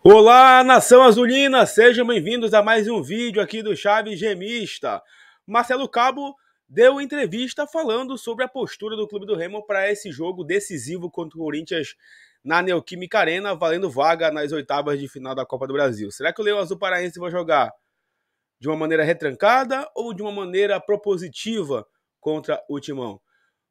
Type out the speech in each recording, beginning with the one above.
Olá, nação azulina, sejam bem-vindos a mais um vídeo aqui do Chaves Gemista. Marcelo Cabo deu entrevista falando sobre a postura do Clube do Remo para esse jogo decisivo contra o Corinthians na Neoquímica Arena, valendo vaga nas oitavas de final da Copa do Brasil. Será que o Leão Azul Paraense vai jogar de uma maneira retrancada ou de uma maneira propositiva contra o Timão?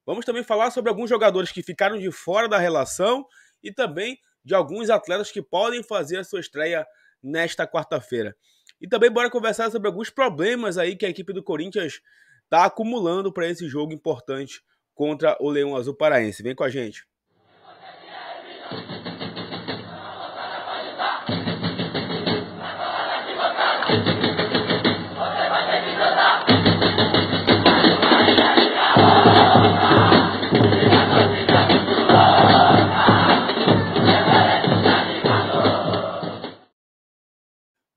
Vamos também falar sobre alguns jogadores que ficaram de fora da relação e também de alguns atletas que podem fazer a sua estreia nesta quarta-feira. E também bora conversar sobre alguns problemas aí que a equipe do Corinthians está acumulando para esse jogo importante contra o Leão Azul Paraense. Vem com a gente.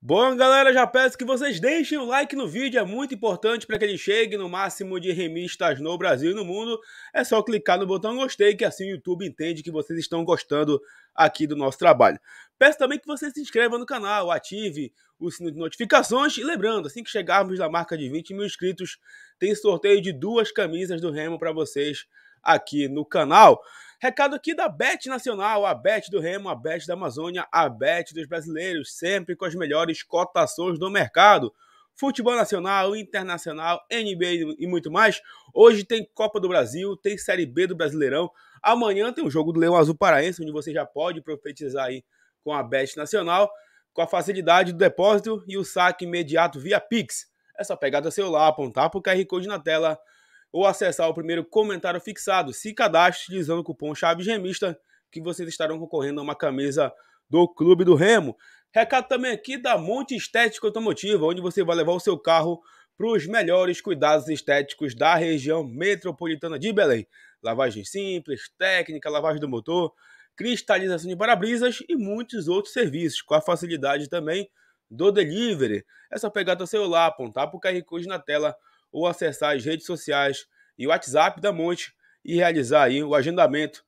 Bom, galera, já peço que vocês deixem o like no vídeo, é muito importante para que ele chegue no máximo de remistas no Brasil e no mundo. É só clicar no botão gostei, que assim o YouTube entende que vocês estão gostando aqui do nosso trabalho. Peço também que você se inscreva no canal, ative o sino de notificações e lembrando, assim que chegarmos na marca de 20 mil inscritos, tem sorteio de 2 camisas do Remo para vocês aqui no canal. Recado aqui da Bet Nacional, a Bet do Remo, a Bet da Amazônia, a Bet dos brasileiros, sempre com as melhores cotações do mercado. Futebol nacional, internacional, NBA e muito mais. Hoje tem Copa do Brasil, tem Série B do Brasileirão. Amanhã tem o jogo do Leão Azul Paraense, onde você já pode profetizar aí com a Bet Nacional, com a facilidade do depósito e o saque imediato via Pix. É só pegar do celular, apontar para o QR Code na tela ou acessar o primeiro comentário fixado. Se cadastre utilizando o cupom Chaves Gemista, que vocês estarão concorrendo a uma camisa do Clube do Remo. Recado também aqui da Monte Estética Automotiva, onde você vai levar o seu carro para os melhores cuidados estéticos da região metropolitana de Belém. Lavagem simples, técnica, lavagem do motor, cristalização de para-brisas e muitos outros serviços, com a facilidade também do delivery. É só pegar teu celular, apontar para o QR Code na tela, ou acessar as redes sociais e o WhatsApp da Monte e realizar aí o agendamento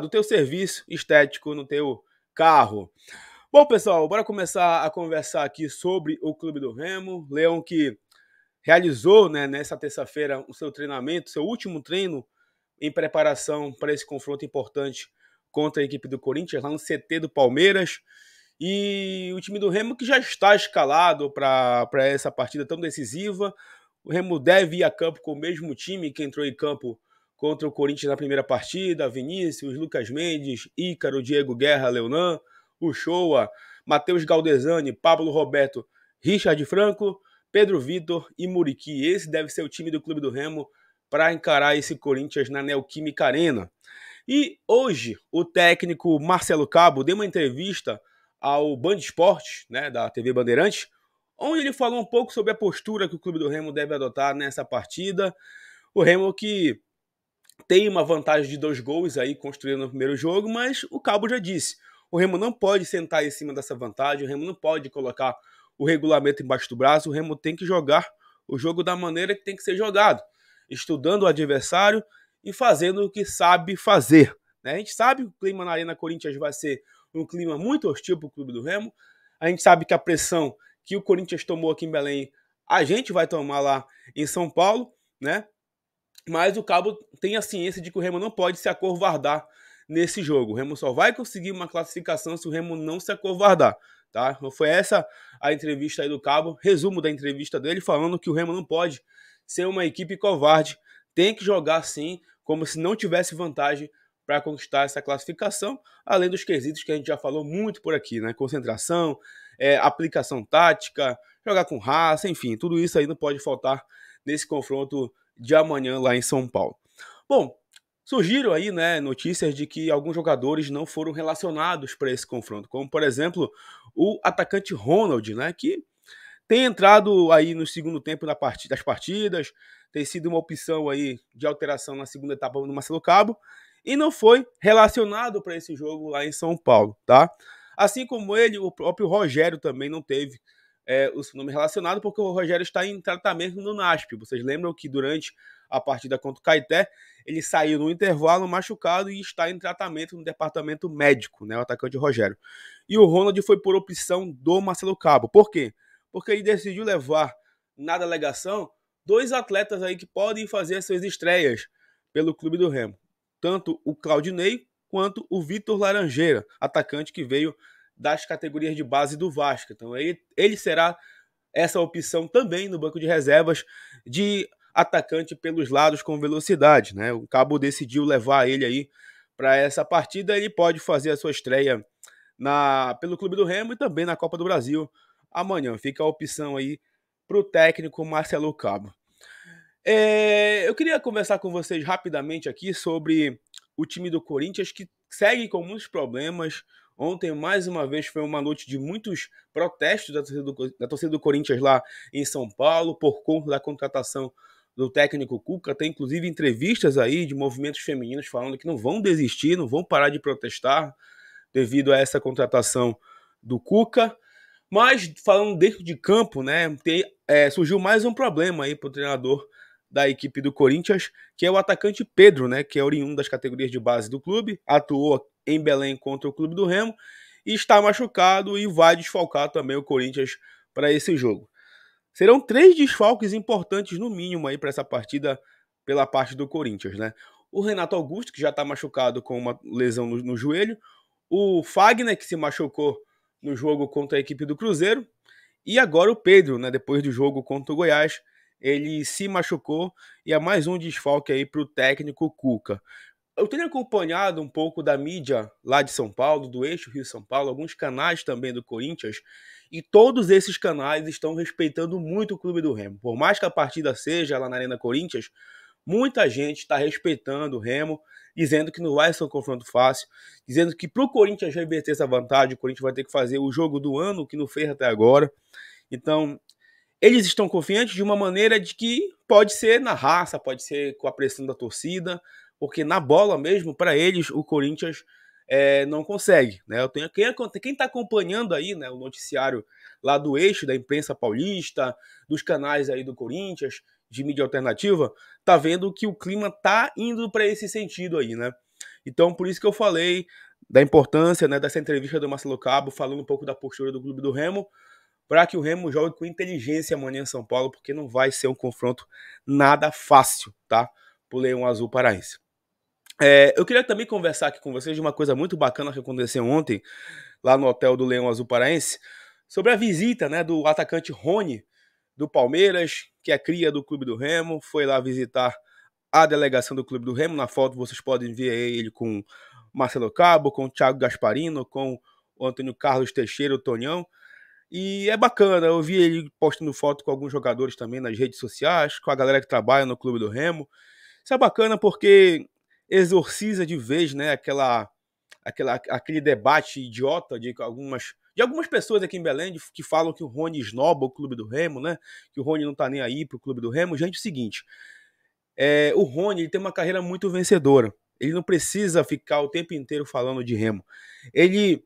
do teu serviço estético no teu carro. Bom, pessoal, bora começar a conversar aqui sobre o Clube do Remo. Leão que realizou, né, nessa terça-feira o seu treinamento, seu último treino em preparação para esse confronto importante contra a equipe do Corinthians, lá no CT do Palmeiras. E o time do Remo que já está escalado para essa partida tão decisiva. O Remo deve ir a campo com o mesmo time que entrou em campo contra o Corinthians na primeira partida: Vinícius, Lucas Mendes, Ícaro, Diego Guerra, Leonan, Uchoa, Matheus Galdesani, Pablo Roberto, Richard Franco, Pedro Vitor e Muriqui. Esse deve ser o time do Clube do Remo para encarar esse Corinthians na Neoquímica Arena. E hoje o técnico Marcelo Cabo deu uma entrevista ao Band Esportes, né, da TV Bandeirantes, onde ele falou um pouco sobre a postura que o Clube do Remo deve adotar nessa partida. O Remo que tem uma vantagem de 2 gols aí construído no primeiro jogo, mas o Cabo já disse, o Remo não pode sentar em cima dessa vantagem, o Remo não pode colocar o regulamento embaixo do braço, o Remo tem que jogar o jogo da maneira que tem que ser jogado, estudando o adversário e fazendo o que sabe fazer. A gente sabe que o clima na Arena Corinthians vai ser um clima muito hostil para o Clube do Remo, a gente sabe que a pressão que o Corinthians tomou aqui em Belém, a gente vai tomar lá em São Paulo, né? Mas o Cabo tem a ciência de que o Remo não pode se acovardar nesse jogo. O Remo só vai conseguir uma classificação se o Remo não se acovardar, tá? Então foi essa a entrevista aí do Cabo, resumo da entrevista dele, falando que o Remo não pode ser uma equipe covarde, tem que jogar sim, como se não tivesse vantagem para conquistar essa classificação, além dos quesitos que a gente já falou muito por aqui, né? Concentração, aplicação tática, jogar com raça, enfim, tudo isso aí não pode faltar nesse confronto de amanhã lá em São Paulo. Bom, surgiram aí, né, notícias de que alguns jogadores não foram relacionados para esse confronto, como por exemplo o atacante Ronald, né, que tem entrado aí no segundo tempo das partidas, tem sido uma opção aí de alteração na segunda etapa do Marcelo Cabo e não foi relacionado para esse jogo lá em São Paulo, tá? Assim como ele, o próprio Rogério também não teve o seu nome relacionado, porque o Rogério está em tratamento no NASP. Vocês lembram que durante a partida contra o Caeté, ele saiu no intervalo machucado e está em tratamento no departamento médico, né, o atacante Rogério. E o Ronald foi por opção do Marcelo Cabo. Por quê? Porque ele decidiu levar na delegação 2 atletas aí que podem fazer as suas estreias pelo Clube do Remo. Tanto o Claudinei quanto o Vitor Laranjeira, atacante que veio das categorias de base do Vasco. Então ele será essa opção também no banco de reservas de atacante pelos lados com velocidade, né? O Cabo decidiu levar ele aí para essa partida. Ele pode fazer a sua estreia pelo Clube do Remo e também na Copa do Brasil amanhã. Fica a opção aí para o técnico Marcelo Cabo. Eu queria conversar com vocês rapidamente aqui sobre o time do Corinthians, que segue com muitos problemas. Ontem, mais uma vez, foi uma noite de muitos protestos da torcida do Corinthians lá em São Paulo, por conta da contratação do técnico Cuca. Tem, inclusive, entrevistas aí de movimentos femininos falando que não vão desistir, não vão parar de protestar devido a essa contratação do Cuca. Mas, falando dentro de campo, né, surgiu mais um problema aí para o treinador da equipe do Corinthians, que é o atacante Pedro, né, que é oriundo das categorias de base do clube, atuou em Belém contra o Clube do Remo e está machucado e vai desfalcar também o Corinthians para esse jogo. Serão 3 desfalques importantes no mínimo aí para essa partida pela parte do Corinthians, né? O Renato Augusto, que já está machucado com uma lesão no joelho, o Fagner, que se machucou no jogo contra a equipe do Cruzeiro, e agora o Pedro, né, depois do jogo contra o Goiás, ele se machucou e é mais um desfalque aí para o técnico Cuca. Eu tenho acompanhado um pouco da mídia lá de São Paulo, do eixo Rio-São Paulo, alguns canais também do Corinthians, e todos esses canais estão respeitando muito o Clube do Remo. Por mais que a partida seja lá na Arena Corinthians, muita gente está respeitando o Remo, dizendo que não vai ser um confronto fácil, dizendo que para o Corinthians reverter essa vantagem, o Corinthians vai ter que fazer o jogo do ano, que não fez até agora. Então, eles estão confiantes de uma maneira de que pode ser na raça, pode ser com a pressão da torcida, porque na bola mesmo, para eles, o Corinthians não consegue. Né? Quem está acompanhando aí, né, o noticiário lá do eixo da imprensa paulista, dos canais aí do Corinthians, de mídia alternativa, tá vendo que o clima tá indo para esse sentido aí, né? Então, por isso que eu falei da importância, né, dessa entrevista do Marcelo Cabo, falando um pouco da postura do Clube do Remo, para que o Remo jogue com inteligência amanhã em São Paulo, porque não vai ser um confronto nada fácil, tá? Pro Leão Azul Paraense. Eu queria também conversar aqui com vocês de uma coisa muito bacana que aconteceu ontem, lá no hotel do Leão Azul Paraense, sobre a visita, né, do atacante Rony, do Palmeiras, que é cria do Clube do Remo, foi lá visitar a delegação do Clube do Remo. Na foto vocês podem ver ele com Marcelo Cabo, com o Thiago Gasparino, com o Antônio Carlos Teixeira, o Tonhão. E é bacana, eu vi ele postando foto com alguns jogadores também nas redes sociais, com a galera que trabalha no Clube do Remo. Isso é bacana porque exorciza de vez, né, aquele debate idiota de algumas pessoas aqui em Belém que falam que o Rony esnoba o Clube do Remo, né? Que o Rony não tá nem aí pro Clube do Remo. Gente, é o seguinte, o Rony ele tem uma carreira muito vencedora. Ele não precisa ficar o tempo inteiro falando de Remo. Ele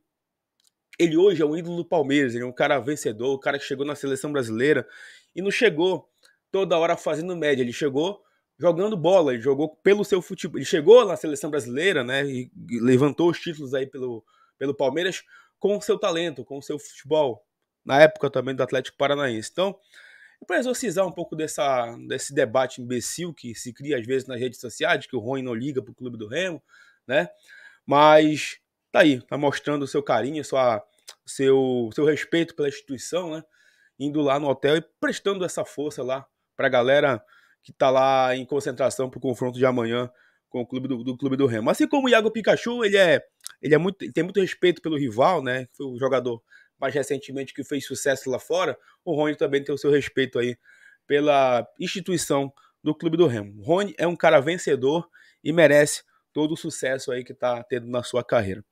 hoje é um ídolo do Palmeiras, ele é um cara vencedor, o cara que chegou na seleção brasileira e não chegou toda hora fazendo média, ele chegou jogando bola, ele jogou pelo seu futebol, ele chegou na seleção brasileira, né, e levantou os títulos aí pelo Palmeiras com o seu talento, com o seu futebol, na época também do Atlético Paranaense. Então, para exorcizar um pouco desse debate imbecil que se cria às vezes nas redes sociais, de que o Rony não liga pro Clube do Remo, né, mas tá aí, tá mostrando o seu carinho, seu respeito pela instituição, né, indo lá no hotel e prestando essa força lá pra galera que tá lá em concentração pro confronto de amanhã com o clube do Clube do Remo. Assim como o Iago Pikachu, ele tem muito respeito pelo rival, né? Foi o jogador mais recentemente que fez sucesso lá fora. O Rony também tem o seu respeito aí pela instituição do Clube do Remo. O Rony é um cara vencedor e merece todo o sucesso aí que tá tendo na sua carreira.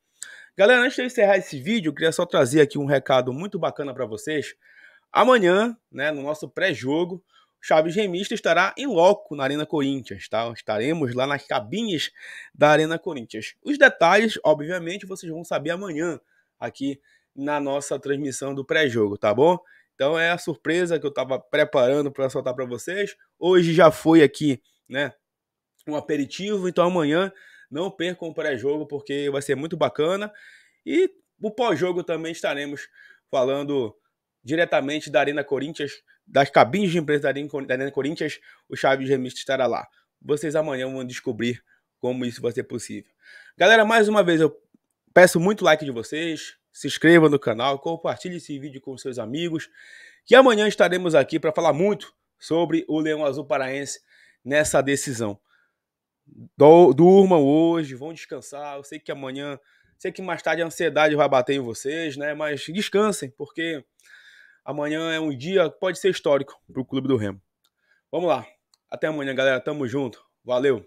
Galera, antes de eu encerrar esse vídeo, eu queria só trazer aqui um recado muito bacana para vocês. Amanhã, né, no nosso pré-jogo, o Chaves Remista estará em loco na Arena Corinthians, tá? Estaremos lá nas cabines da Arena Corinthians. Os detalhes, obviamente, vocês vão saber amanhã aqui na nossa transmissão do pré-jogo, tá bom? Então é a surpresa que eu estava preparando para soltar para vocês. Hoje já foi aqui, né, um aperitivo, então amanhã não percam o pré-jogo porque vai ser muito bacana. E o pós-jogo também estaremos falando diretamente da Arena Corinthians, das cabines de imprensa da Arena Corinthians. O Chaves Remista estará lá. Vocês amanhã vão descobrir como isso vai ser possível. Galera, mais uma vez eu peço muito like de vocês, se inscrevam no canal, compartilhe esse vídeo com seus amigos, que amanhã estaremos aqui para falar muito sobre o Leão Azul Paraense nessa decisão. Durmam hoje, vão descansar. Eu sei que amanhã, sei que mais tarde a ansiedade vai bater em vocês, né? Mas descansem, porque amanhã é um dia que pode ser histórico para o Clube do Remo. Vamos lá. Até amanhã, galera. Tamo junto. Valeu.